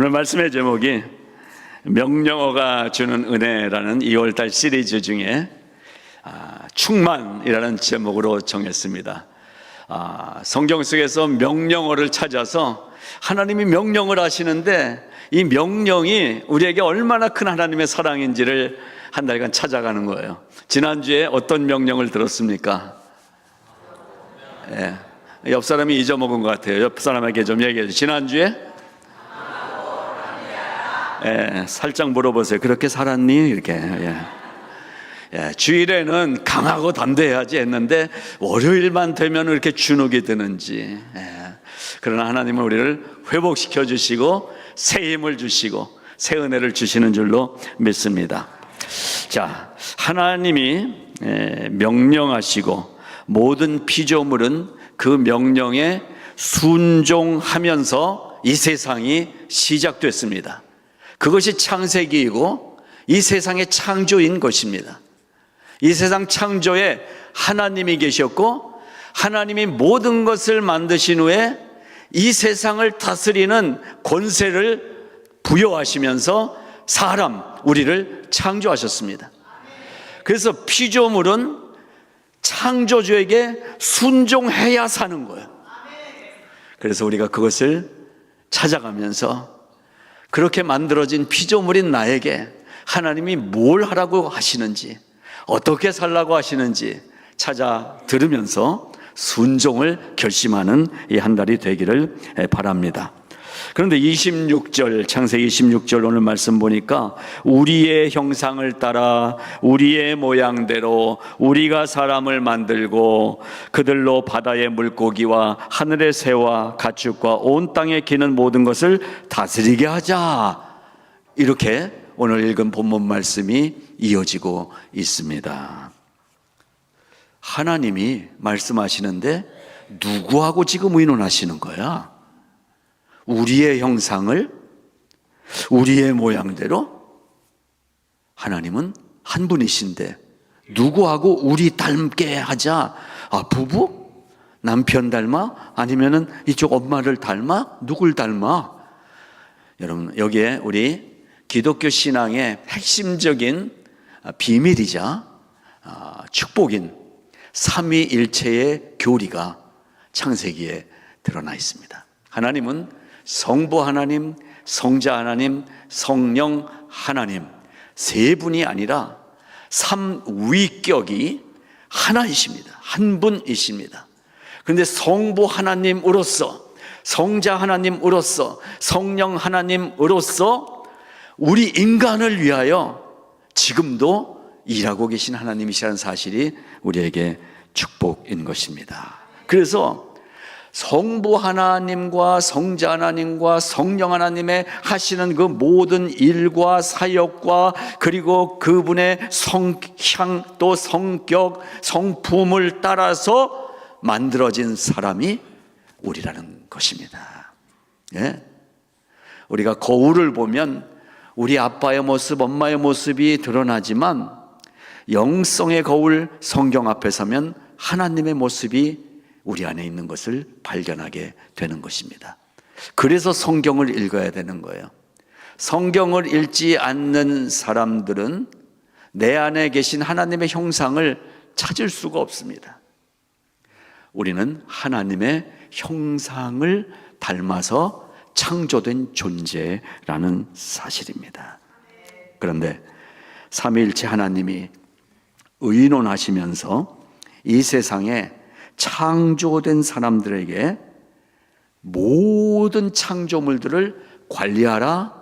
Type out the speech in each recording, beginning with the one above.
오늘 말씀의 제목이 명령어가 주는 은혜라는 2월달 시리즈 중에 충만이라는 제목으로 정했습니다. 성경 속에서 명령어를 찾아서 하나님이 명령을 하시는데 이 명령이 우리에게 얼마나 큰 하나님의 사랑인지를 한 달간 찾아가는 거예요. 지난주에 어떤 명령을 들었습니까? 옆 사람이 잊어먹은 것 같아요. 옆 사람에게 좀 얘기해 주세요. 지난주에 살짝 물어보세요. 그렇게 살았니? 이렇게. 주일에는 강하고 담대해야지 했는데 월요일만 되면 이렇게 주눅이 드는지. 그러나 하나님은 우리를 회복시켜 주시고 새 힘을 주시고 새 은혜를 주시는 줄로 믿습니다. 자, 하나님이 명령하시고 모든 피조물은 그 명령에 순종하면서 이 세상이 시작됐습니다. 그것이 창세기이고 이 세상의 창조인 것입니다. 이 세상 창조에 하나님이 계셨고 하나님이 모든 것을 만드신 후에 이 세상을 다스리는 권세를 부여하시면서 사람, 우리를 창조하셨습니다. 그래서 피조물은 창조주에게 순종해야 사는 거예요. 그래서 우리가 그것을 찾아가면서 그렇게 만들어진 피조물인 나에게 하나님이 뭘 하라고 하시는지, 어떻게 살라고 하시는지 찾아 들으면서 순종을 결심하는 이 한 달이 되기를 바랍니다. 그런데 26절, 창세기 26절 오늘 말씀 보니까 우리의 형상을 따라 우리의 모양대로 우리가 사람을 만들고 그들로 바다의 물고기와 하늘의 새와 가축과 온 땅에 기는 모든 것을 다스리게 하자. 이렇게 오늘 읽은 본문 말씀이 이어지고 있습니다. 하나님이 말씀하시는데 누구하고 지금 의논하시는 거야? 우리의 형상을 우리의 모양대로? 하나님은 한 분이신데 누구하고 우리 닮게 하자? 부부? 남편 닮아? 아니면은 이쪽 엄마를 닮아? 누굴 닮아? 여러분, 여기에 우리 기독교 신앙의 핵심적인 비밀이자 축복인 삼위일체의 교리가 창세기에 드러나 있습니다. 하나님은 성부 하나님, 성자 하나님, 성령 하나님 세 분이 아니라 삼위격이 하나이십니다. 한 분이십니다. 그런데 성부 하나님으로서, 성자 하나님으로서, 성령 하나님으로서 우리 인간을 위하여 지금도 일하고 계신 하나님이시라는 사실이 우리에게 축복인 것입니다. 그래서 성부 하나님과 성자 하나님과 성령 하나님의 하시는 그 모든 일과 사역과 그리고 그분의 성향 또 성격, 성품을 따라서 만들어진 사람이 우리라는 것입니다. 우리가 거울을 보면 우리 아빠의 모습, 엄마의 모습이 드러나지만 영성의 거울 성경 앞에 서면 하나님의 모습이 우리 안에 있는 것을 발견하게 되는 것입니다. 그래서 성경을 읽어야 되는 거예요. 성경을 읽지 않는 사람들은 내 안에 계신 하나님의 형상을 찾을 수가 없습니다. 우리는 하나님의 형상을 닮아서 창조된 존재라는 사실입니다. 그런데 삼위일체 하나님이 의논하시면서 이 세상에 창조된 사람들에게 모든 창조물들을 관리하라,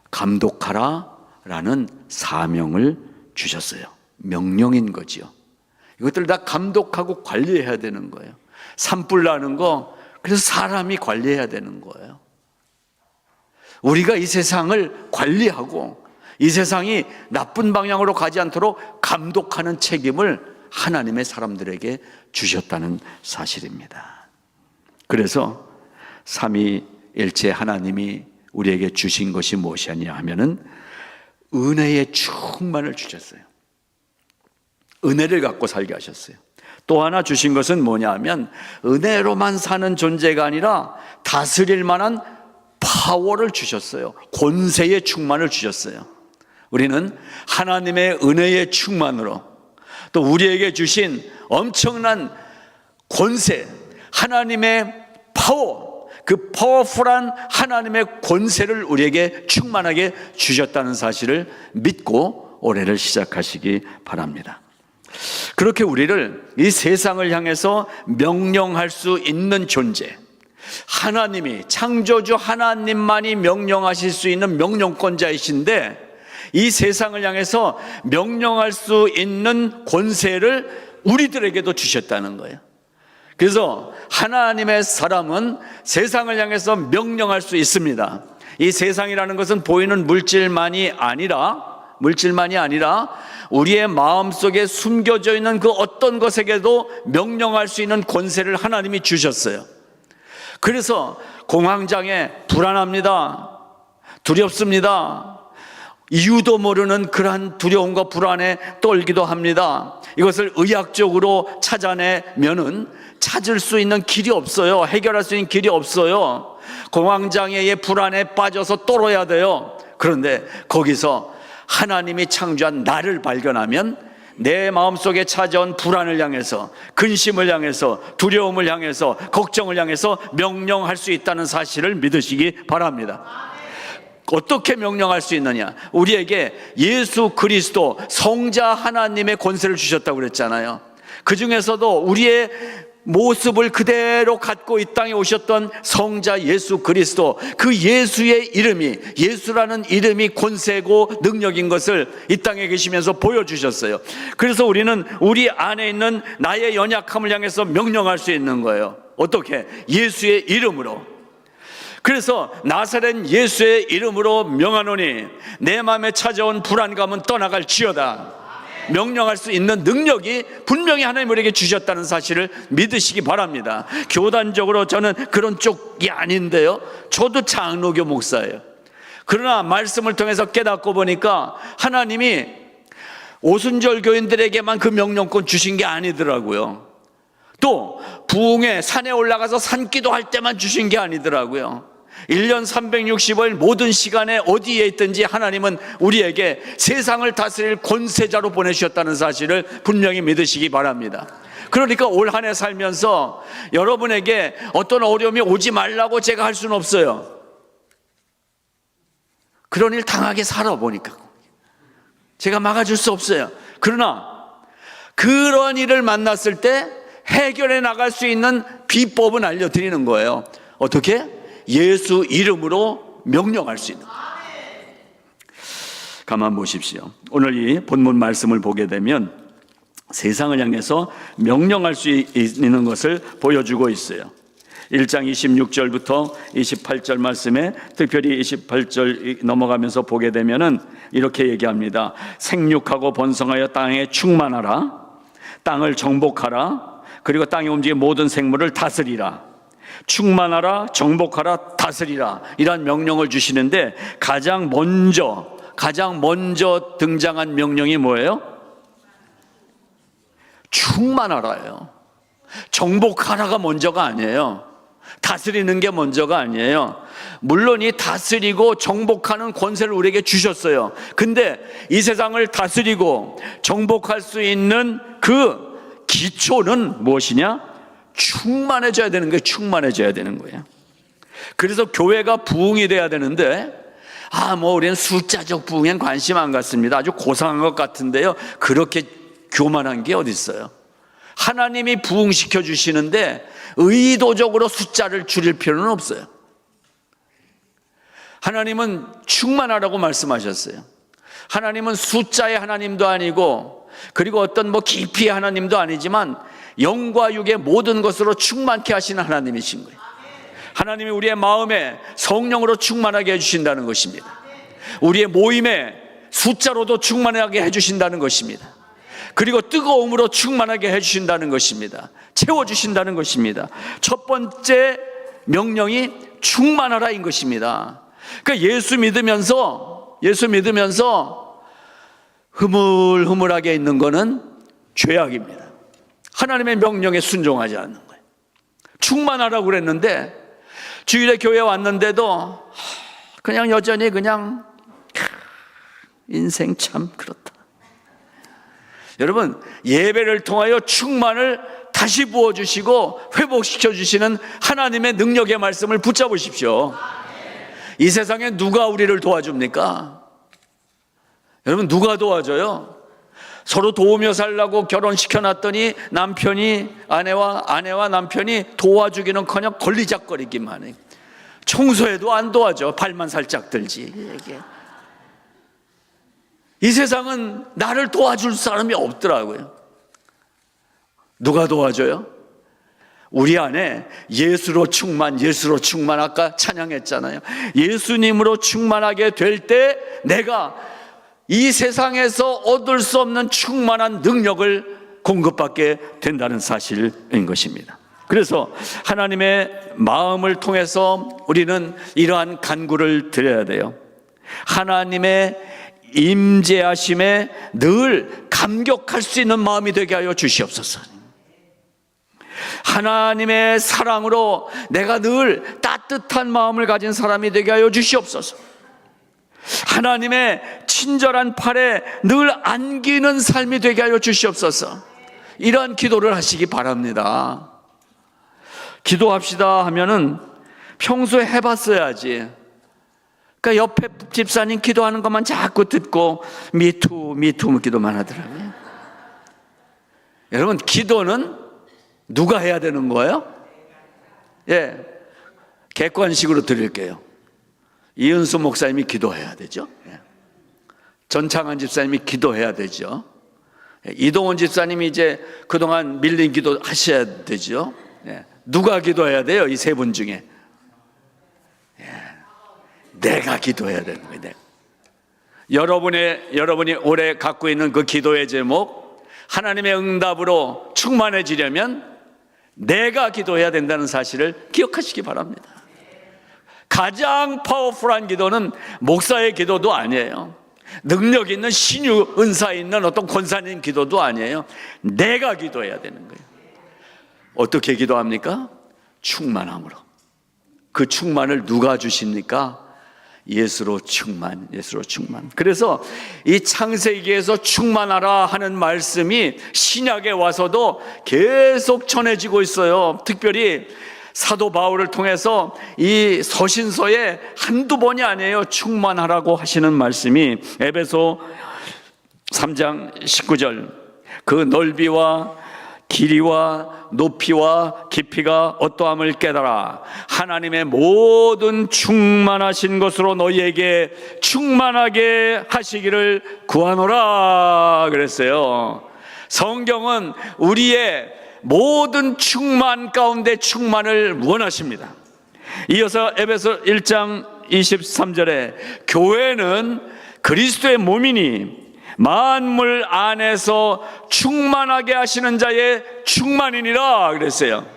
감독하라 라는 사명을 주셨어요. 명령인 거지요. 이것들을 다 감독하고 관리해야 되는 거예요. 산불 나는 거, 그래서 사람이 관리해야 되는 거예요. 우리가 이 세상을 관리하고 이 세상이 나쁜 방향으로 가지 않도록 감독하는 책임을 하나님의 사람들에게 주셨다는 사실입니다. 그래서 삼위일체 하나님이 우리에게 주신 것이 무엇이냐 하면은 은혜의 충만을 주셨어요. 은혜를 갖고 살게 하셨어요. 또 하나 주신 것은 뭐냐 하면 은혜로만 사는 존재가 아니라 다스릴 만한 파워를 주셨어요. 권세의 충만을 주셨어요. 우리는 하나님의 은혜의 충만으로 또 우리에게 주신 엄청난 권세, 하나님의 파워, 그 파워풀한 하나님의 권세를 우리에게 충만하게 주셨다는 사실을 믿고 올해를 시작하시기 바랍니다. 그렇게 우리를 이 세상을 향해서 명령할 수 있는 존재, 하나님이, 창조주 하나님만이 명령하실 수 있는 명령권자이신데 이 세상을 향해서 명령할 수 있는 권세를 우리들에게도 주셨다는 거예요. 그래서 하나님의 사람은 세상을 향해서 명령할 수 있습니다. 이 세상이라는 것은 보이는 물질만이 아니라 우리의 마음속에 숨겨져 있는 그 어떤 것에게도 명령할 수 있는 권세를 하나님이 주셨어요. 그래서 공황장애, 불안합니다, 두렵습니다, 이유도 모르는 그러한 두려움과 불안에 떨기도 합니다. 이것을 의학적으로 찾아내면은 찾을 수 있는 길이 없어요. 해결할 수 있는 길이 없어요. 공황장애의 불안에 빠져서 떨어야 돼요. 그런데 거기서 하나님이 창조한 나를 발견하면 내 마음속에 찾아온 불안을 향해서, 근심을 향해서, 두려움을 향해서, 걱정을 향해서 명령할 수 있다는 사실을 믿으시기 바랍니다. 어떻게 명령할 수 있느냐? 우리에게 예수 그리스도 성자 하나님의 권세를 주셨다고 그랬잖아요. 그 중에서도 우리의 모습을 그대로 갖고 이 땅에 오셨던 성자 예수 그리스도, 그 예수의 이름이, 예수라는 이름이 권세고 능력인 것을 이 땅에 계시면서 보여주셨어요. 그래서 우리는 우리 안에 있는 나의 연약함을 향해서 명령할 수 있는 거예요. 어떻게? 예수의 이름으로. 그래서 나사렛 예수의 이름으로 명하노니 내 마음에 찾아온 불안감은 떠나갈지어다. 명령할 수 있는 능력이 분명히 하나님 우리에게 주셨다는 사실을 믿으시기 바랍니다. 교단적으로 저는 그런 쪽이 아닌데요, 저도 장로교 목사예요. 그러나 말씀을 통해서 깨닫고 보니까 하나님이 오순절 교인들에게만 그 명령권 주신 게 아니더라고요. 또 부흥회 산에 올라가서 산기도 할 때만 주신 게 아니더라고요. 1년 365일 모든 시간에 어디에 있든지 하나님은 우리에게 세상을 다스릴 권세자로 보내주셨다는 사실을 분명히 믿으시기 바랍니다. 그러니까 올 한 해 살면서 여러분에게 어떤 어려움이 오지 말라고 제가 할 수는 없어요. 그런 일 당하게 살아보니까 제가 막아줄 수 없어요. 그러나 그런 일을 만났을 때 해결해 나갈 수 있는 비법은 알려드리는 거예요. 어떻게? 예수 이름으로 명령할 수 있는 거예요. 가만 보십시오. 오늘 이 본문 말씀을 보게 되면 세상을 향해서 명령할 수 있는 것을 보여주고 있어요. 1장 26절부터 28절 말씀에 특별히 28절 넘어가면서 보게 되면은 이렇게 얘기합니다. 생육하고 번성하여 땅에 충만하라, 땅을 정복하라, 그리고 땅에 움직이는 모든 생물을 다스리라. 충만하라, 정복하라, 다스리라, 이런 명령을 주시는데 가장 먼저 등장한 명령이 뭐예요? 충만하라예요. 정복하라가 먼저가 아니에요. 다스리는 게 먼저가 아니에요. 물론 이 다스리고 정복하는 권세를 우리에게 주셨어요. 근데 이 세상을 다스리고 정복할 수 있는 그 기초는 무엇이냐? 충만해져야 되는 거예요. 충만해져야 되는 거예요. 그래서 교회가 부흥이 돼야 되는데 우리는 숫자적 부흥엔 관심 안 갖습니다. 아주 고상한 것 같은데요, 그렇게 교만한 게 어디 있어요? 하나님이 부흥시켜 주시는데 의도적으로 숫자를 줄일 필요는 없어요. 하나님은 충만하라고 말씀하셨어요. 하나님은 숫자의 하나님도 아니고, 그리고 어떤 깊이의 하나님도 아니지만 영과 육의 모든 것으로 충만케 하시는 하나님이신 거예요. 하나님이 우리의 마음에 성령으로 충만하게 해주신다는 것입니다. 우리의 모임에 숫자로도 충만하게 해주신다는 것입니다. 그리고 뜨거움으로 충만하게 해주신다는 것입니다. 채워주신다는 것입니다. 첫 번째 명령이 충만하라인 것입니다. 그러니까 예수 믿으면서 흐물흐물하게 있는 것은 죄악입니다. 하나님의 명령에 순종하지 않는 거예요. 충만하라고 그랬는데 주일에 교회 왔는데도 그냥 여전히 그냥 인생 참 그렇다. 여러분, 예배를 통하여 충만을 다시 부어주시고 회복시켜주시는 하나님의 능력의 말씀을 붙잡으십시오. 이 세상에 누가 우리를 도와줍니까? 여러분, 누가 도와줘요? 서로 도우며 살라고 결혼시켜놨더니 남편이 아내와 남편이 도와주기는커녕 걸리작거리기만 해. 청소해도 안 도와줘. 발만 살짝 들지. 이 세상은 나를 도와줄 사람이 없더라고요. 누가 도와줘요? 우리 안에 예수로 충만, 아까 찬양했잖아요. 예수님으로 충만하게 될 때 내가 이 세상에서 얻을 수 없는 충만한 능력을 공급받게 된다는 사실인 것입니다. 그래서 하나님의 마음을 통해서 우리는 이러한 간구를 드려야 돼요. 하나님의 임재하심에 늘 감격할 수 있는 마음이 되게 하여 주시옵소서. 하나님의 사랑으로 내가 늘 따뜻한 마음을 가진 사람이 되게 하여 주시옵소서. 하나님의 친절한 팔에 늘 안기는 삶이 되게 하여 주시옵소서. 이러한 기도를 하시기 바랍니다. 기도합시다 하면은 평소에 해봤어야지. 그러니까 옆에 집사님 기도하는 것만 자꾸 듣고 미투 기도만 하더라고요. 여러분, 기도는 누가 해야 되는 거예요? 객관식으로 드릴게요. 이은수 목사님이 기도해야 되죠. 전창환 집사님이 기도해야 되죠. 이동원 집사님이 이제 그동안 밀린 기도 하셔야 되죠. 누가 기도해야 돼요? 이 세 분 중에 내가 기도해야 되는 거예요. 여러분이 올해 갖고 있는 그 기도의 제목, 하나님의 응답으로 충만해지려면 내가 기도해야 된다는 사실을 기억하시기 바랍니다. 가장 파워풀한 기도는 목사의 기도도 아니에요. 능력 있는 신유 은사 있는 어떤 권사님 기도도 아니에요. 내가 기도해야 되는 거예요. 어떻게 기도합니까? 충만함으로. 그 충만을 누가 주십니까? 예수로 충만. 그래서 이 창세기에서 충만하라 하는 말씀이 신약에 와서도 계속 전해지고 있어요. 특별히 사도 바울을 통해서 이 서신서에 한두 번이 아니에요. 충만하라고 하시는 말씀이 에베소 3장 19절, 그 넓이와 길이와 높이와 깊이가 어떠함을 깨달아 하나님의 모든 충만하신 것으로 너희에게 충만하게 하시기를 구하노라 그랬어요. 성경은 우리의 모든 충만 가운데 충만을 원하십니다. 이어서 에베소 1장 23절에 교회는 그리스도의 몸이니 만물 안에서 충만하게 하시는 자의 충만이니라 그랬어요.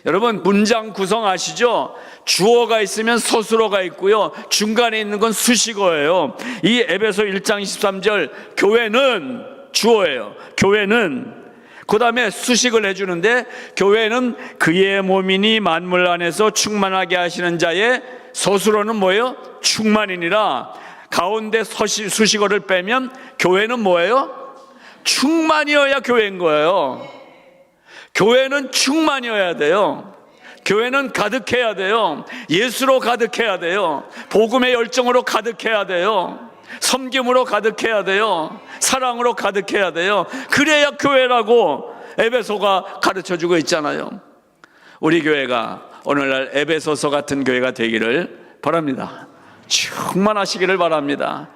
여러분, 문장 구성 아시죠? 주어가 있으면 서술어가 있고요, 중간에 있는 건 수식어예요. 이 에베소 1장 23절 교회는 주어예요. 교회는, 그 다음에 수식을 해주는데 교회는 그의 몸이니 만물 안에서 충만하게 하시는 자의, 서술어는 뭐예요? 충만이니라. 가운데 수식어를 빼면 교회는 뭐예요? 충만이어야 교회인 거예요. 교회는 충만이어야 돼요. 교회는 가득해야 돼요. 예수로 가득해야 돼요. 복음의 열정으로 가득해야 돼요. 섬김으로 가득해야 돼요. 사랑으로 가득해야 돼요. 그래야 교회라고 에베소가 가르쳐주고 있잖아요. 우리 교회가 오늘날 에베소서 같은 교회가 되기를 바랍니다. 충만하시기를 바랍니다.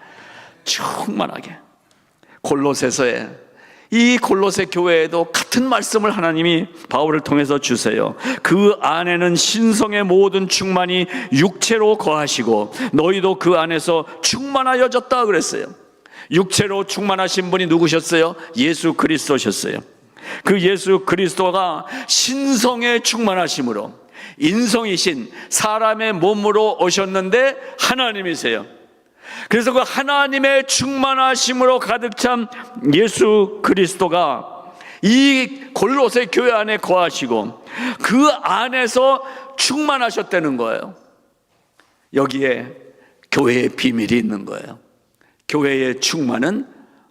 충만하게. 골로새서에, 이 골로새 교회에도 같은 말씀을 하나님이 바울을 통해서 주세요. 그 안에는 신성의 모든 충만이 육체로 거하시고 너희도 그 안에서 충만하여졌다 그랬어요. 육체로 충만하신 분이 누구셨어요? 예수 그리스도셨어요. 그 예수 그리스도가 신성의 충만하심으로, 인성이신 사람의 몸으로 오셨는데 하나님이세요. 그래서 그 하나님의 충만하심으로 가득 찬 예수 그리스도가 이 골로새 교회 안에 거하시고 그 안에서 충만하셨다는 거예요. 여기에 교회의 비밀이 있는 거예요. 교회의 충만은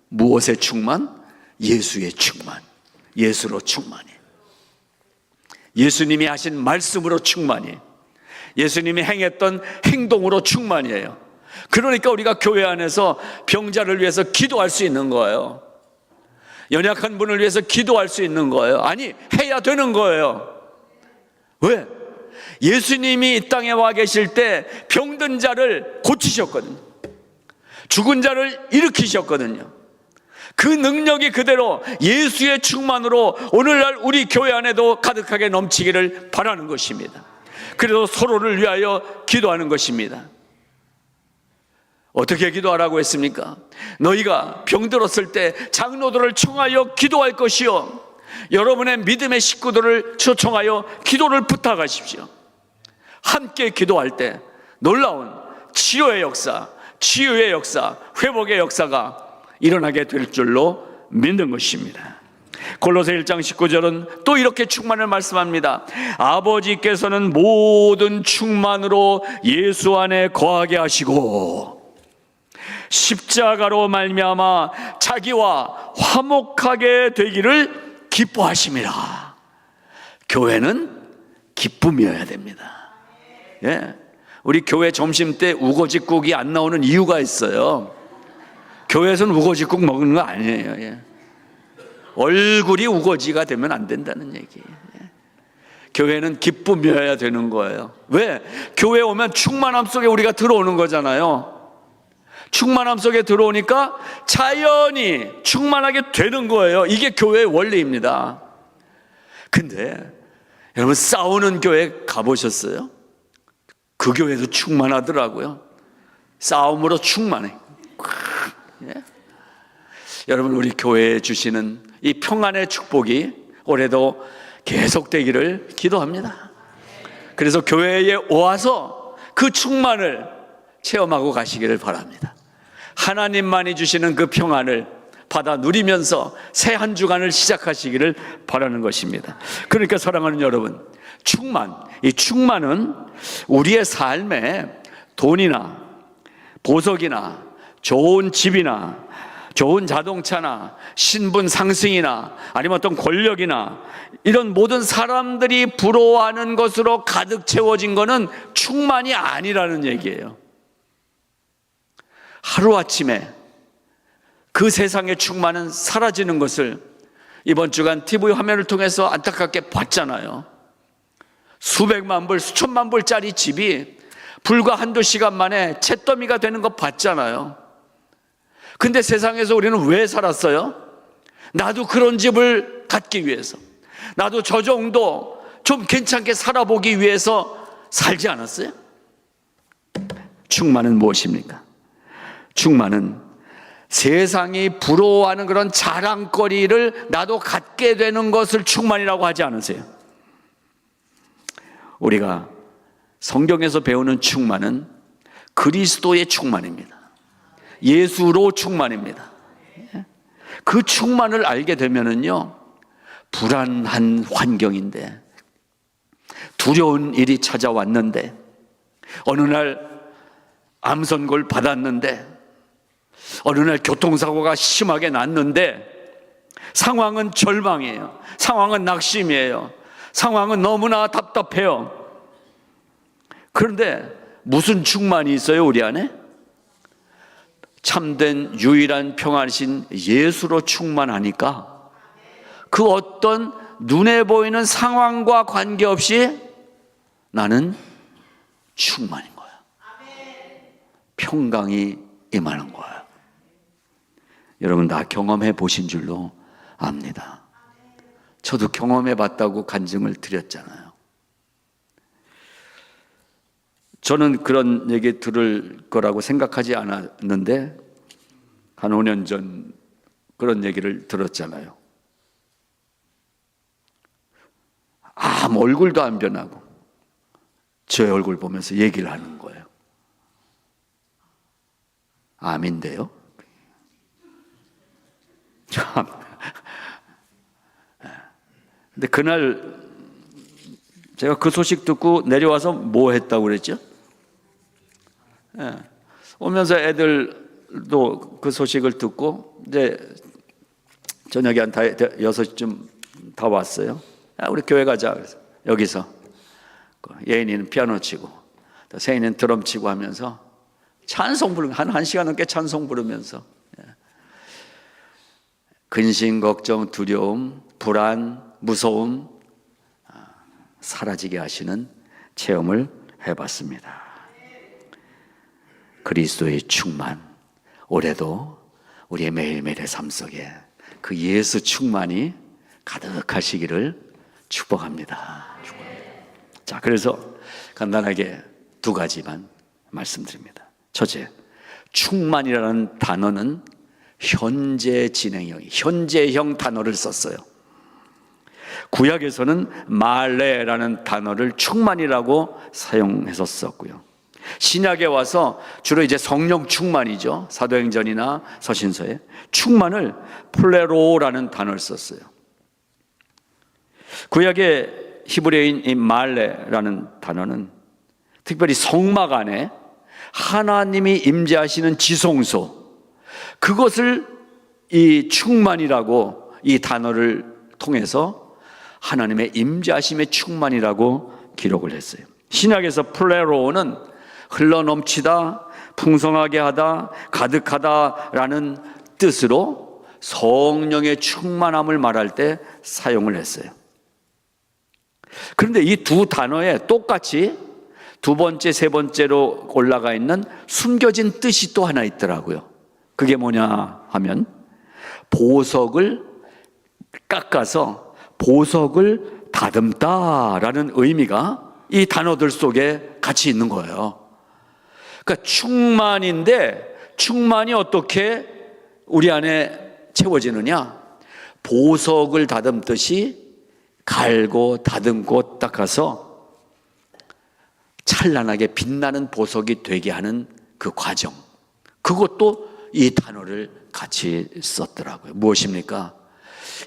무엇의 충만? 예수의 충만. 예수로 충만이에요. 예수님이 하신 말씀으로 충만이에요. 예수님이 행했던 행동으로 충만이에요. 그러니까 우리가 교회 안에서 병자를 위해서 기도할 수 있는 거예요. 연약한 분을 위해서 기도할 수 있는 거예요. 아니, 해야 되는 거예요. 왜? 예수님이 이 땅에 와 계실 때 병든 자를 고치셨거든요. 죽은 자를 일으키셨거든요. 그 능력이 그대로 예수의 충만으로 오늘날 우리 교회 안에도 가득하게 넘치기를 바라는 것입니다. 그래서 서로를 위하여 기도하는 것입니다. 어떻게 기도하라고 했습니까? 너희가 병들었을 때 장로들을 청하여 기도할 것이요, 여러분의 믿음의 식구들을 초청하여 기도를 부탁하십시오. 함께 기도할 때 놀라운 치료의 역사, 치유의 역사, 회복의 역사가 일어나게 될 줄로 믿는 것입니다. 골로새 1장 19절은 또 이렇게 충만을 말씀합니다. 아버지께서는 모든 충만으로 예수 안에 거하게 하시고 십자가로 말미암아 자기와 화목하게 되기를 기뻐하심이라. 교회는 기쁨이어야 됩니다. 예. 우리 교회 점심 때 우거지국이 안 나오는 이유가 있어요. 교회에서는 우거지국 먹는 거 아니에요. 예. 얼굴이 우거지가 되면 안 된다는 얘기예요. 예. 교회는 기쁨이어야 되는 거예요. 왜? 교회에 오면 충만함 속에 우리가 들어오는 거잖아요. 충만함 속에 들어오니까 자연히 충만하게 되는 거예요. 이게 교회의 원리입니다. 근데 여러분, 싸우는 교회 가보셨어요? 그 교회도 충만하더라고요. 싸움으로 충만해. 예? 여러분, 우리 교회에 주시는 이 평안의 축복이 올해도 계속되기를 기도합니다. 그래서 교회에 와서 그 충만을 체험하고 가시기를 바랍니다. 하나님만이 주시는 그 평안을 받아 누리면서 새 한 주간을 시작하시기를 바라는 것입니다. 그러니까 사랑하는 여러분, 이 충만은 우리의 삶에 돈이나 보석이나 좋은 집이나 좋은 자동차나 신분 상승이나 아니면 어떤 권력이나 이런 모든 사람들이 부러워하는 것으로 가득 채워진 것은 충만이 아니라는 얘기예요. 하루아침에 그 세상의 충만은 사라지는 것을 이번 주간 TV 화면을 통해서 안타깝게 봤잖아요. 수백만 불, 수천만 불짜리 집이 불과 한두 시간 만에 잿더미가 되는 거 봤잖아요. 근데 세상에서 우리는 왜 살았어요? 나도 그런 집을 갖기 위해서, 나도 저 정도 좀 괜찮게 살아보기 위해서 살지 않았어요? 충만은 무엇입니까? 충만은 세상이 부러워하는 그런 자랑거리를 나도 갖게 되는 것을 충만이라고 하지 않으세요? 우리가 성경에서 배우는 충만은 그리스도의 충만입니다. 예수로 충만입니다. 그 충만을 알게 되면은요, 불안한 환경인데, 두려운 일이 찾아왔는데, 어느 날 암 선고를 받았는데, 어느 날 교통사고가 심하게 났는데, 상황은 절망이에요. 상황은 낙심이에요. 상황은 너무나 답답해요. 그런데 무슨 충만이 있어요, 우리 안에? 참된 유일한 평안이신 예수로 충만하니까 그 어떤 눈에 보이는 상황과 관계없이 나는 충만인 거야. 평강이 임하는 거야. 여러분 다 경험해 보신 줄로 압니다. 저도 경험해 봤다고 간증을 드렸잖아요. 저는 그런 얘기 들을 거라고 생각하지 않았는데 한 5년 전 그런 얘기를 들었잖아요. 아무 얼굴도 안 변하고 제 얼굴 보면서 얘기를 하는 거예요. 암인데요. 참 근데 그날 제가 그 소식 듣고 내려와서 뭐 했다고 그랬죠? 예. 오면서 애들도 그 소식을 듣고 이제 저녁에 한 6시쯤 다 왔어요. 야, 우리 교회 가자. 그래서 여기서 예인이는 피아노 치고 또 세인이는 드럼 치고 하면서 찬송 부르면 한 시간 넘게 찬송 부르면서 근심, 걱정, 두려움, 불안, 무서움 사라지게 하시는 체험을 해봤습니다. 그리스도의 충만, 올해도 우리의 매일매일의 삶 속에 그 예수 충만이 가득하시기를 축복합니다. 자, 그래서 간단하게 2가지만 말씀드립니다. 첫째, 충만이라는 단어는 현재 진행형, 현재형 단어를 썼어요. 구약에서는 말레라는 단어를 충만이라고 사용해서 썼고요. 신약에 와서 주로 이제 성령 충만이죠. 사도행전이나 서신서에 충만을 플레로라는 단어를 썼어요. 구약의 히브리어인 이 말레라는 단어는 특별히 성막 안에 하나님이 임재하시는 지성소, 그것을 이 충만이라고 이 단어를 통해서 하나님의 임재하심의 충만이라고 기록을 했어요. 신약에서 플레로는 흘러넘치다, 풍성하게 하다, 가득하다라는 뜻으로 성령의 충만함을 말할 때 사용을 했어요. 그런데 이 2 단어에 똑같이 2번째, 3번째로 올라가 있는 숨겨진 뜻이 또 하나 있더라고요. 그게 뭐냐 하면 보석을 깎아서 보석을 다듬다라는 의미가 이 단어들 속에 같이 있는 거예요. 그러니까 충만인데 충만이 어떻게 우리 안에 채워지느냐? 보석을 다듬듯이 갈고 다듬고 닦아서 찬란하게 빛나는 보석이 되게 하는 그 과정, 그것도 이 단어를 같이 썼더라고요. 무엇입니까?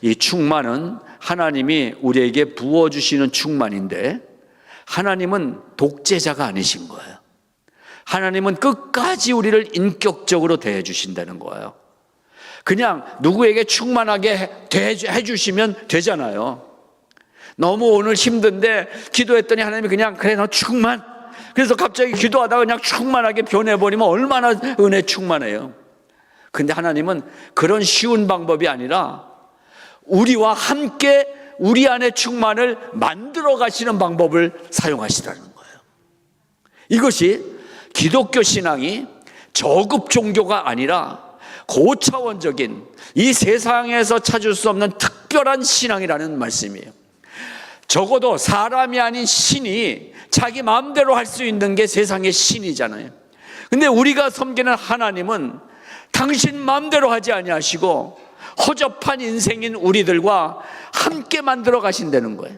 이 충만은 하나님이 우리에게 부어주시는 충만인데 하나님은 독재자가 아니신 거예요. 하나님은 끝까지 우리를 인격적으로 대해 주신다는 거예요. 그냥 누구에게 충만하게 해주시면 되잖아요. 너무 오늘 힘든데 기도했더니 하나님이 그냥 그래 너 충만, 그래서 갑자기 기도하다가 그냥 충만하게 변해버리면 얼마나 은혜 충만해요. 근데 하나님은 그런 쉬운 방법이 아니라 우리와 함께 우리 안에 충만을 만들어 가시는 방법을 사용하시라는 거예요. 이것이 기독교 신앙이 저급 종교가 아니라 고차원적인 이 세상에서 찾을 수 없는 특별한 신앙이라는 말씀이에요. 적어도 사람이 아닌 신이 자기 마음대로 할 수 있는 게 세상의 신이잖아요. 근데 우리가 섬기는 하나님은 당신 마음대로 하지 아니하시고 허접한 인생인 우리들과 함께 만들어 가신다는 거예요.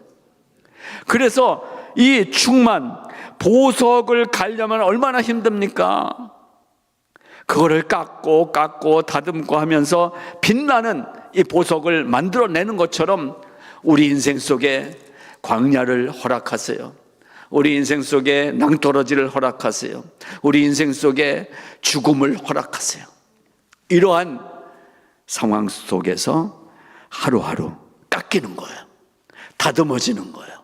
그래서 이 충만, 보석을 갈려면 얼마나 힘듭니까? 그거를 깎고 다듬고 하면서 빛나는 이 보석을 만들어내는 것처럼 우리 인생 속에 광야를 허락하세요. 우리 인생 속에 낭떠러지를 허락하세요. 우리 인생 속에 죽음을 허락하세요. 이러한 상황 속에서 하루하루 깎이는 거예요. 다듬어지는 거예요.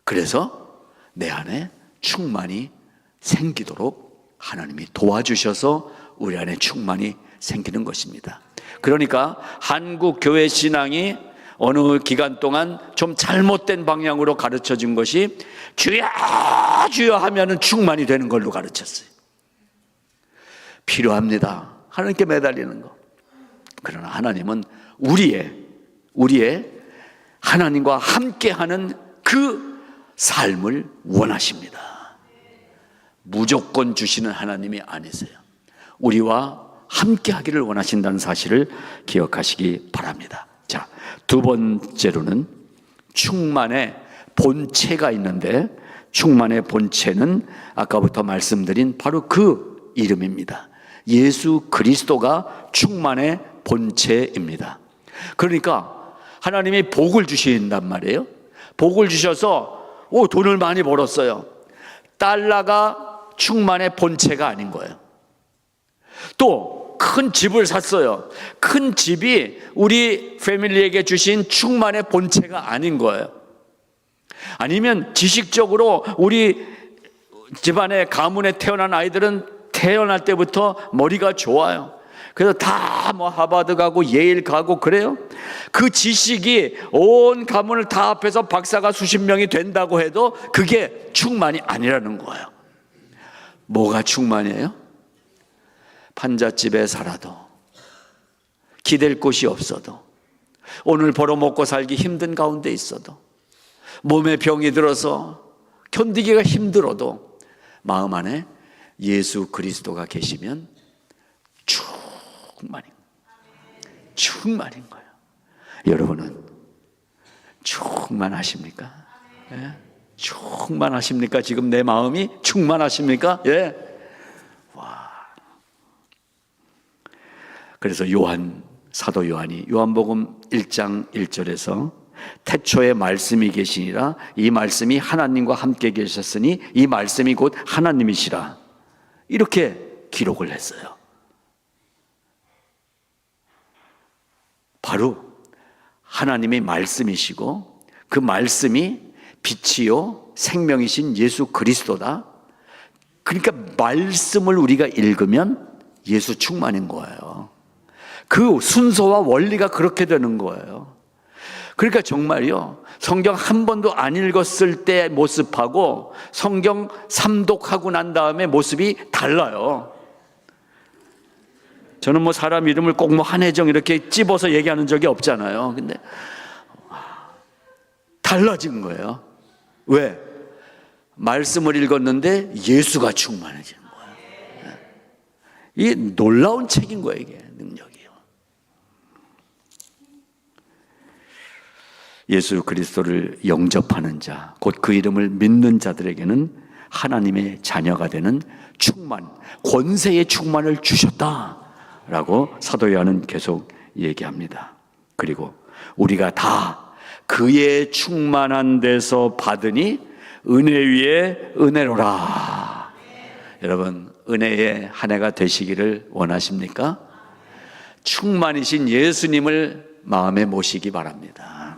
그래서 내 안에 충만이 생기도록 하나님이 도와주셔서 우리 안에 충만이 생기는 것입니다. 그러니까 한국 교회 신앙이 어느 기간 동안 좀 잘못된 방향으로 가르쳐 준 것이 주여 주여 하면은 충만이 되는 걸로 가르쳤어요. 필요합니다. 하나님께 매달리는 거. 그러나 하나님은 우리의 하나님과 함께하는 그 삶을 원하십니다. 무조건 주시는 하나님이 아니세요. 우리와 함께하기를 원하신다는 사실을 기억하시기 바랍니다. 자, 2번째로는 충만의 본체가 있는데, 충만의 본체는 아까부터 말씀드린 바로 그 이름입니다. 예수 그리스도가 충만의 본체입니다. 그러니까 하나님이 복을 주신단 말이에요. 복을 주셔서 돈을 많이 벌었어요. 달러가 충만의 본체가 아닌 거예요. 또 큰 집을 샀어요. 큰 집이 우리 패밀리에게 주신 충만의 본체가 아닌 거예요. 아니면 지식적으로 우리 집안의 가문에 태어난 아이들은 태어날 때부터 머리가 좋아요. 그래서 다 뭐 하버드 가고 예일 가고 그래요. 그 지식이 온 가문을 다 합해서 박사가 수십 명이 된다고 해도 그게 충만이 아니라는 거예요. 뭐가 충만이에요? 판잣집에 살아도, 기댈 곳이 없어도, 오늘 벌어먹고 살기 힘든 가운데 있어도, 몸에 병이 들어서 견디기가 힘들어도 마음 안에 예수 그리스도가 계시면 충만인 거예요. 여러분은 충만하십니까? 예? 충만하십니까? 지금 내 마음이 충만하십니까? 예. 와. 그래서 사도 요한이 요한복음 1장 1절에서 태초에 말씀이 계시니라 이 말씀이 하나님과 함께 계셨으니 이 말씀이 곧 하나님이시라 이렇게 기록을 했어요. 바로 하나님의 말씀이시고 그 말씀이 빛이요 생명이신 예수 그리스도다. 그러니까 말씀을 우리가 읽으면 예수 충만인 거예요. 그 순서와 원리가 그렇게 되는 거예요. 그러니까 정말요, 성경 한 번도 안 읽었을 때 모습하고 성경 삼독하고 난 다음에 모습이 달라요. 저는 뭐 사람 이름을 꼭 뭐 한혜정 이렇게 찝어서 얘기하는 적이 없잖아요. 근데 달라진 거예요. 왜? 말씀을 읽었는데 예수가 충만해지는 거예요. 이게 놀라운 책인 거예요. 이게 능력이요. 예수 그리스도를 영접하는 자, 곧 그 이름을 믿는 자들에게는 하나님의 자녀가 되는 충만, 권세의 충만을 주셨다라고 사도 요한은 계속 얘기합니다. 그리고 우리가 다 그의 충만한 데서 받으니 은혜 위에 은혜로라. 여러분, 은혜의 한 해가 되시기를 원하십니까? 충만이신 예수님을 마음에 모시기 바랍니다.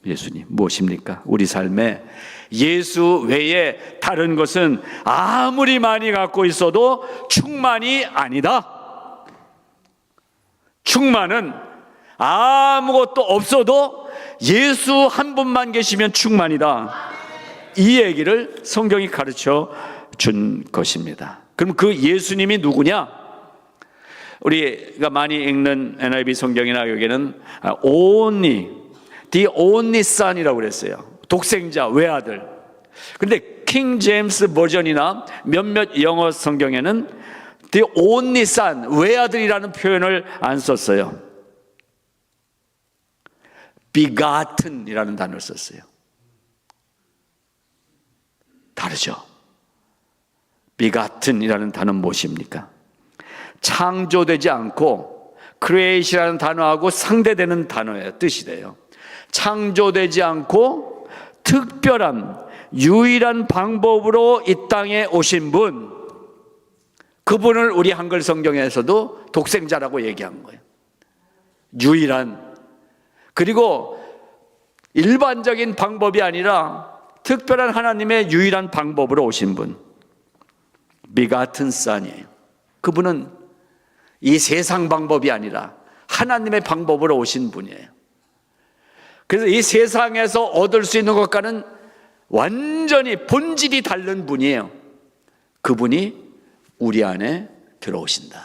예수님 무엇입니까? 우리 삶에 예수 외에 다른 것은 아무리 많이 갖고 있어도 충만이 아니다. 충만은 아무것도 없어도 예수 한 분만 계시면 충만이다. 이 얘기를 성경이 가르쳐 준 것입니다. 그럼 그 예수님이 누구냐? 우리가 많이 읽는 NIV 성경이나 여기는 the only son이라고 그랬어요. 독생자, 외아들. 그런데 킹 제임스 버전이나 몇몇 영어 성경에는 the only son, 외아들이라는 표현을 안 썼어요. begotten이라는 단어를 썼어요. 다르죠? begotten이라는 단어는 무엇입니까? 창조되지 않고 create이라는 단어하고 상대되는 단어예요. 뜻이 돼요. 창조되지 않고 특별한 유일한 방법으로 이 땅에 오신 분, 그분을 우리 한글 성경에서도 독생자라고 얘기한 거예요. 유일한, 그리고 일반적인 방법이 아니라 특별한 하나님의 유일한 방법으로 오신 분, begotten son이에요. 그분은 이 세상 방법이 아니라 하나님의 방법으로 오신 분이에요. 그래서 이 세상에서 얻을 수 있는 것과는 완전히 본질이 다른 분이에요. 그분이 우리 안에 들어오신다.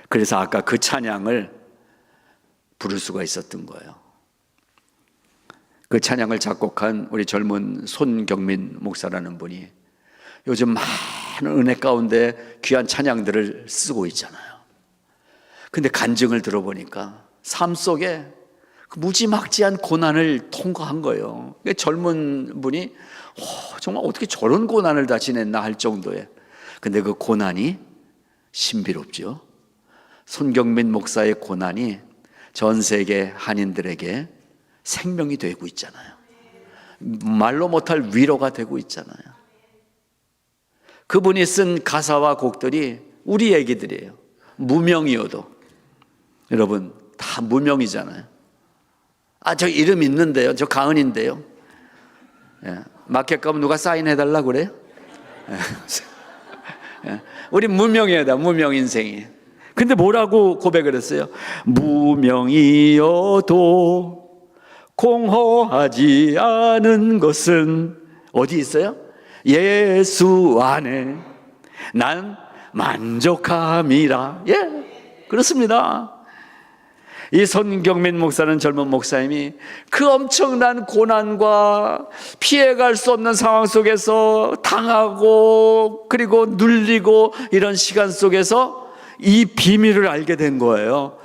그래서 아까 그 찬양을 부를 수가 있었던 거예요. 그 찬양을 작곡한 우리 젊은 손경민 목사라는 분이 요즘 많은 은혜 가운데 귀한 찬양들을 쓰고 있잖아요. 근데 간증을 들어보니까 삶 속에 그 무지막지한 고난을 통과한 거예요. 젊은 분이 정말 어떻게 저런 고난을 다 지냈나 할 정도에. 근데 그 고난이 신비롭죠. 손경민 목사의 고난이 전 세계 한인들에게 생명이 되고 있잖아요. 말로 못할 위로가 되고 있잖아요. 그분이 쓴 가사와 곡들이 우리 얘기들이에요. 무명이어도. 여러분 다 무명이잖아요. 저 이름 있는데요, 저 가은인데요. 마켓 가면 누가 사인해달라고 그래요? 우리 무명이다, 무명 인생이. 근데 뭐라고 고백을 했어요? 무명이어도 공허하지 않은 것은 어디 있어요? 예수 안에 난 만족함이라. 그렇습니다. 이 손경민 목사는 젊은 목사님이 그 엄청난 고난과 피해갈 수 없는 상황 속에서 당하고 그리고 눌리고 이런 시간 속에서 이 비밀을 알게 된 거예요.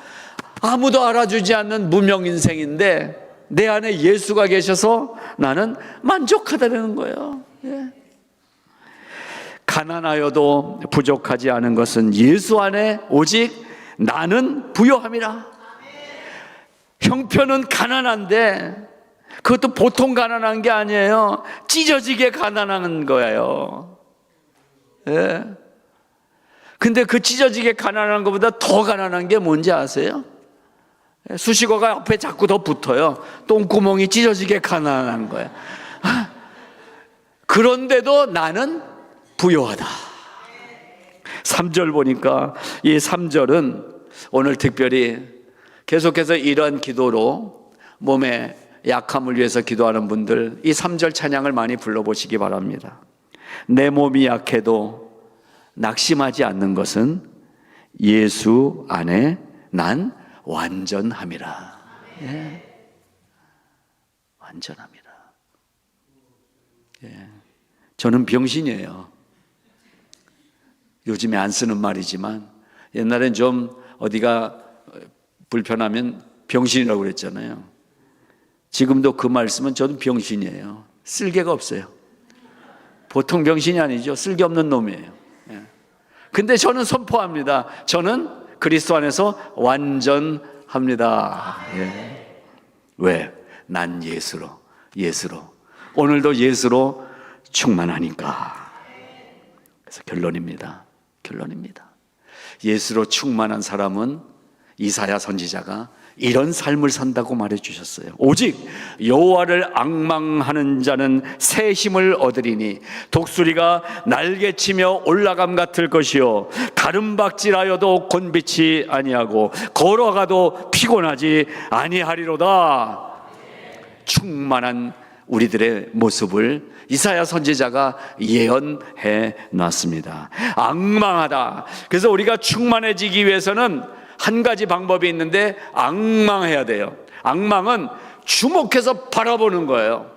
아무도 알아주지 않는 무명 인생인데 내 안에 예수가 계셔서 나는 만족하다는 거예요. 가난하여도 부족하지 않은 것은 예수 안에 오직 나는 부요함이라. 형편은 가난한데 그것도 보통 가난한 게 아니에요. 찢어지게 가난한 거예요. 근데 그 찢어지게 가난한 것보다 더 가난한 게 뭔지 아세요? 수식어가 옆에 자꾸 더 붙어요. 똥구멍이 찢어지게 가난한 거예요. 그런데도 나는 부요하다. 3절 보니까 이 3절은 오늘 특별히 계속해서 이러한 기도로 몸의 약함을 위해서 기도하는 분들 이 3절 찬양을 많이 불러보시기 바랍니다. 내 몸이 약해도 낙심하지 않는 것은 예수 안에 난 완전함이라. 완전함이라. 저는 병신이에요. 요즘에 안 쓰는 말이지만 옛날엔 좀 어디가 불편하면 병신이라고 그랬잖아요. 지금도 그 말씀은 저도 병신이에요. 쓸개가 없어요. 보통 병신이 아니죠. 쓸개 없는 놈이에요. 근데 저는 선포합니다. 저는 그리스도 안에서 완전합니다. 왜? 난 예수로. 오늘도 예수로 충만하니까. 그래서 결론입니다. 예수로 충만한 사람은 이사야 선지자가 이런 삶을 산다고 말해주셨어요. 오직 여호와를 앙망하는 자는 새 힘을 얻으리니 독수리가 날개치며 올라감 같을 것이요 가름박질하여도 곤비치 아니하고 걸어가도 피곤하지 아니하리로다. 충만한 우리들의 모습을 이사야 선지자가 예언해 놨습니다. 앙망하다. 그래서 우리가 충만해지기 위해서는 한 가지 방법이 있는데 앙망해야 돼요. 앙망은 주목해서 바라보는 거예요.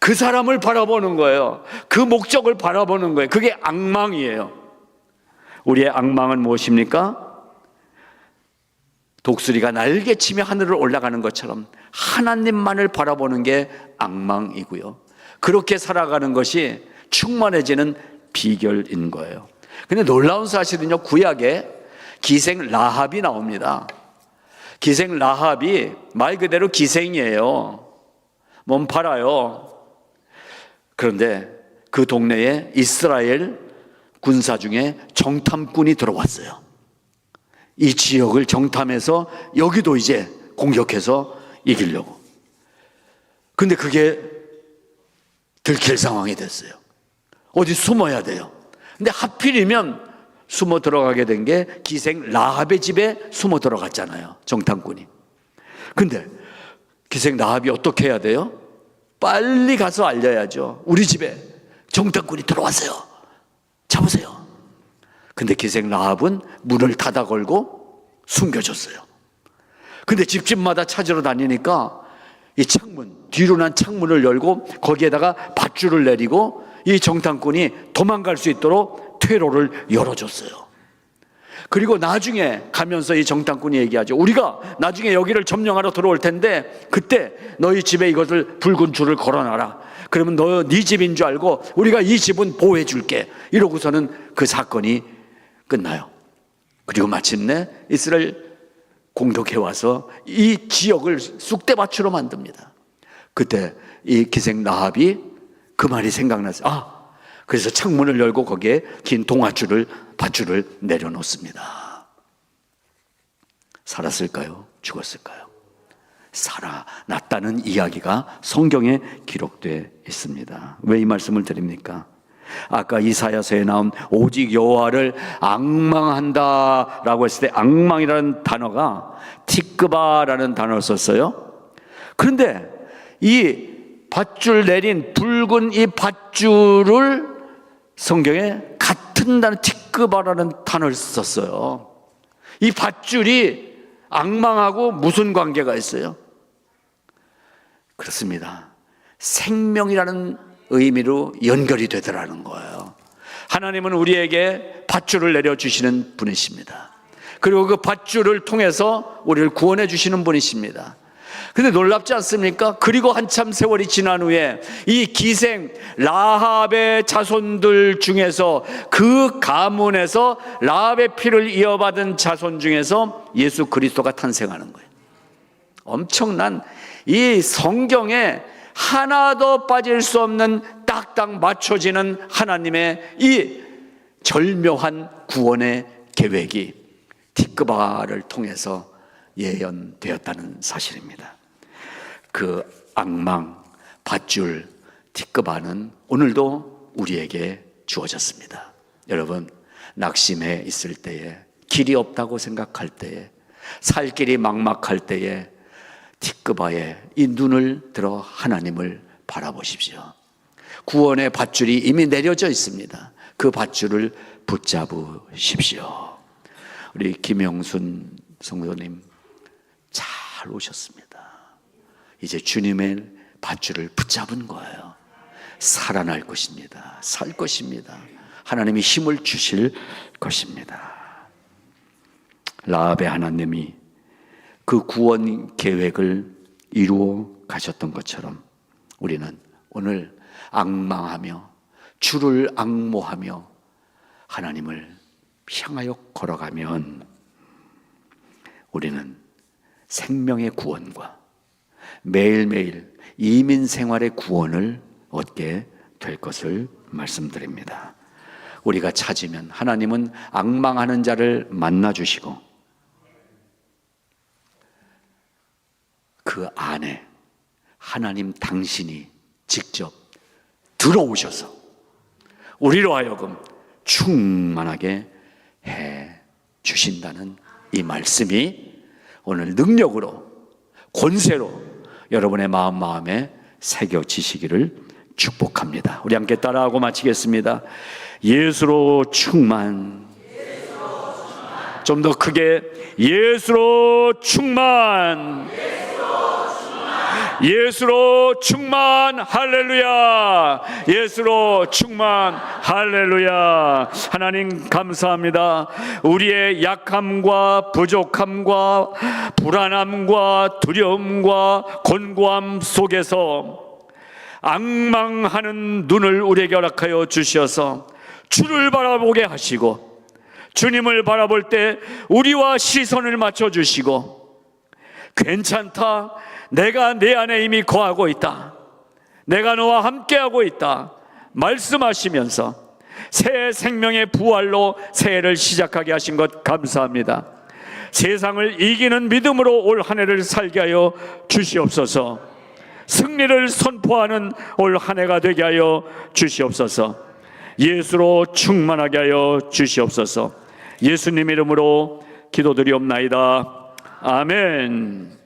그 사람을 바라보는 거예요. 그 목적을 바라보는 거예요. 그게 앙망이에요. 우리의 앙망은 무엇입니까? 독수리가 날개치며 하늘을 올라가는 것처럼 하나님만을 바라보는 게 앙망이고요. 그렇게 살아가는 것이 충만해지는 비결인 거예요. 근데 놀라운 사실은요, 구약에 기생 라합이 나옵니다. 기생 라합이 말 그대로 기생이에요. 몸 팔아요. 그런데 그 동네에 이스라엘 군사 중에 정탐꾼이 들어왔어요. 이 지역을 정탐해서 여기도 이제 공격해서 이기려고. 근데 그게 들킬 상황이 됐어요. 어디 숨어야 돼요. 근데 하필이면 숨어 들어가게 된 게 기생 라합의 집에 숨어 들어갔잖아요, 정탐꾼이. 근데 기생 라합이 어떻게 해야 돼요? 빨리 가서 알려야죠. 우리 집에 정탐꾼이 들어왔어요. 잡으세요. 근데 기생 라합은 문을 닫아 걸고 숨겨졌어요. 근데 집집마다 찾으러 다니니까 이 창문, 뒤로 난 창문을 열고 거기에다가 밧줄을 내리고 이 정탐꾼이 도망갈 수 있도록 퇴로를 열어줬어요. 그리고 나중에 가면서 이 정탐꾼이 얘기하죠. 우리가 나중에 여기를 점령하러 들어올 텐데 그때 너희 집에 이것을 붉은 줄을 걸어놔라. 그러면 네 집인 줄 알고 우리가 이 집은 보호해 줄게. 이러고서는 그 사건이 끝나요. 그리고 마침내 이스라엘 공격해 와서 이 지역을 쑥대밭으로 만듭니다. 그때 이 기생 라합이 그 말이 생각났어요. 그래서 창문을 열고 거기에 긴 밧줄을 내려놓습니다. 살았을까요? 죽었을까요? 살아났다는 이야기가 성경에 기록되어 있습니다. 왜 이 말씀을 드립니까? 아까 이사야서에 나온 오직 여호와를 앙망한다라고 했을 때 앙망이라는 단어가 티크바라는 단어를 썼어요. 그런데 이 밧줄 내린 붉은 이 밧줄을 성경에 같은 단어 티크바라는 단어를 썼어요. 이 밧줄이 앙망하고 무슨 관계가 있어요? 그렇습니다. 생명이라는 의미로 연결이 되더라는 거예요. 하나님은 우리에게 밧줄을 내려주시는 분이십니다. 그리고 그 밧줄을 통해서 우리를 구원해 주시는 분이십니다. 근데 놀랍지 않습니까? 그리고 한참 세월이 지난 후에 이 기생 라합의 자손들 중에서, 그 가문에서 라합의 피를 이어받은 자손 중에서 예수 그리스도가 탄생하는 거예요. 엄청난, 이 성경에 하나도 빠질 수 없는 딱딱 맞춰지는 하나님의 이 절묘한 구원의 계획이 티크바를 통해서 예언되었다는 사실입니다. 그 앙망, 밧줄, 티크바는 오늘도 우리에게 주어졌습니다. 여러분, 낙심해 있을 때에, 길이 없다고 생각할 때에, 살 길이 막막할 때에 티크바에 이 눈을 들어 하나님을 바라보십시오. 구원의 밧줄이 이미 내려져 있습니다. 그 밧줄을 붙잡으십시오. 우리 김영순 성도님 잘 오셨습니다. 이제 주님의 밧줄을 붙잡은 거예요. 살아날 것입니다. 살 것입니다. 하나님이 힘을 주실 것입니다. 라합의 하나님이 그 구원 계획을 이루어 가셨던 것처럼 우리는 오늘 앙망하며 주를 앙모하며 하나님을 향하여 걸어가면 우리는 생명의 구원과 매일매일 이민 생활의 구원을 얻게 될 것을 말씀드립니다. 우리가 찾으면 하나님은 앙망하는 자를 만나주시고 그 안에 하나님 당신이 직접 들어오셔서 우리로 하여금 충만하게 해 주신다는 이 말씀이 오늘 능력으로, 권세로 여러분의 마음에 새겨지시기를 축복합니다. 우리 함께 따라하고 마치겠습니다. 예수로 충만. 좀 더 크게, 예수로 충만. 예수로 충만. 할렐루야. 예수로 충만. 할렐루야. 하나님 감사합니다. 우리의 약함과 부족함과 불안함과 두려움과 곤고함 속에서 앙망하는 눈을 우리에게 허락하여 주셔서 주를 바라보게 하시고, 주님을 바라볼 때 우리와 시선을 맞춰주시고, 괜찮다, 내가 내 안에 이미 거하고 있다, 내가 너와 함께하고 있다 말씀하시면서 새 생명의 부활로 새해를 시작하게 하신 것 감사합니다. 세상을 이기는 믿음으로 올 한 해를 살게 하여 주시옵소서. 승리를 선포하는 올 한 해가 되게 하여 주시옵소서. 예수로 충만하게 하여 주시옵소서. 예수님 이름으로 기도드리옵나이다. 아멘.